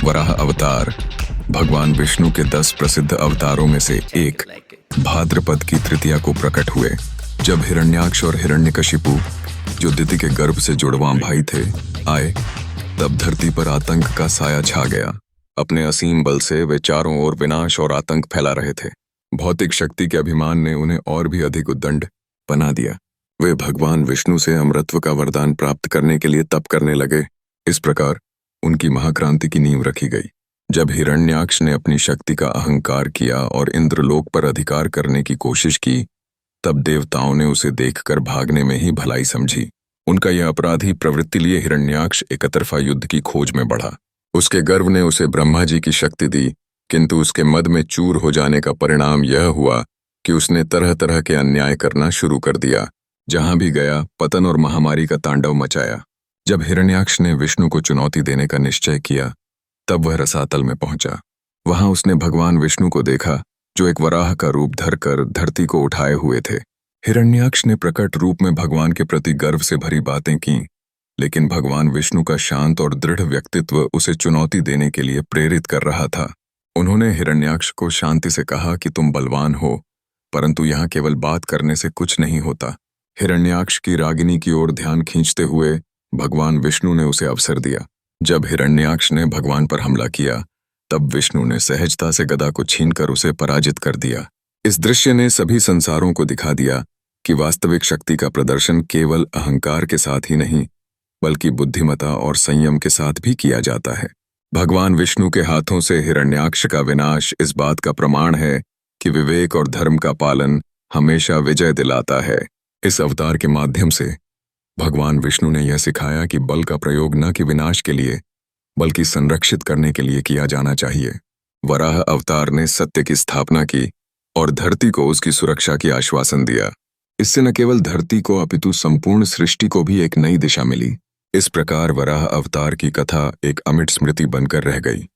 वराह अवतार भगवान विष्णु के 10 प्रसिद्ध अवतारों में से एक भाद्रपद की तृतीया को प्रकट हुए। जब हिरण्याक्ष और हिरण्यकशिपु, जो दिति के गर्भ से जुड़वां भाई थे, आए, तब धरती पर आतंक का साया छा गया। अपने असीम बल से वे चारों ओर विनाश और आतंक फैला रहे थे। भौतिक शक्ति के अभिमान ने उन्हें और भी अधिक उद्दंड बना दिया। वे भगवान विष्णु से अमरत्व का वरदान प्राप्त करने के लिए तप करने लगे। इस प्रकार उनकी महाक्रांति की नींव रखी गई। जब हिरण्याक्ष ने अपनी शक्ति का अहंकार किया और इंद्रलोक पर अधिकार करने की कोशिश की, तब देवताओं ने उसे देखकर भागने में ही भलाई समझी। उनका यह अपराधी प्रवृत्ति लिए हिरण्याक्ष एकतरफा युद्ध की खोज में बढ़ा। उसके गर्व ने उसे ब्रह्मा जी की शक्ति दी, किंतु उसके मद में चूर हो जाने का परिणाम यह हुआ कि उसने तरह तरह के अन्याय करना शुरू कर दिया। जहां भी गया, पतन और महामारी का तांडव मचाया। जब हिरण्याक्ष ने विष्णु को चुनौती देने का निश्चय किया, तब वह रसातल में पहुंचा। वहां उसने भगवान विष्णु को देखा, जो एक वराह का रूप धरकर धरती को उठाए हुए थे। हिरण्याक्ष ने प्रकट रूप में भगवान के प्रति गर्व से भरी बातें की, लेकिन भगवान विष्णु का शांत और दृढ़ व्यक्तित्व उसे चुनौती देने के लिए प्रेरित कर रहा था। उन्होंने हिरण्याक्ष को शांति से कहा कि तुम बलवान हो, परंतु यहाँ केवल बात करने से कुछ नहीं होता। हिरण्याक्ष की रागिनी की ओर ध्यान खींचते हुए भगवान विष्णु ने उसे अवसर दिया। जब हिरण्याक्ष ने भगवान पर हमला किया, तब विष्णु ने सहजता से गदा को छीनकर उसे पराजित कर दिया। इस दृश्य ने सभी संसारों को दिखा दिया कि वास्तविक शक्ति का प्रदर्शन केवल अहंकार के साथ ही नहीं, बल्कि बुद्धिमता और संयम के साथ भी किया जाता है। भगवान विष्णु के हाथों से हिरण्याक्ष का विनाश इस बात का प्रमाण है कि विवेक और धर्म का पालन हमेशा विजय दिलाता है। इस अवतार के माध्यम से भगवान विष्णु ने यह सिखाया कि बल का प्रयोग न कि विनाश के लिए, बल्कि संरक्षित करने के लिए किया जाना चाहिए। वराह अवतार ने सत्य की स्थापना की और धरती को उसकी सुरक्षा की आश्वासन दिया। इससे न केवल धरती को अपितु संपूर्ण सृष्टि को भी एक नई दिशा मिली। इस प्रकार वराह अवतार की कथा एक अमिट स्मृति बनकर रह गई।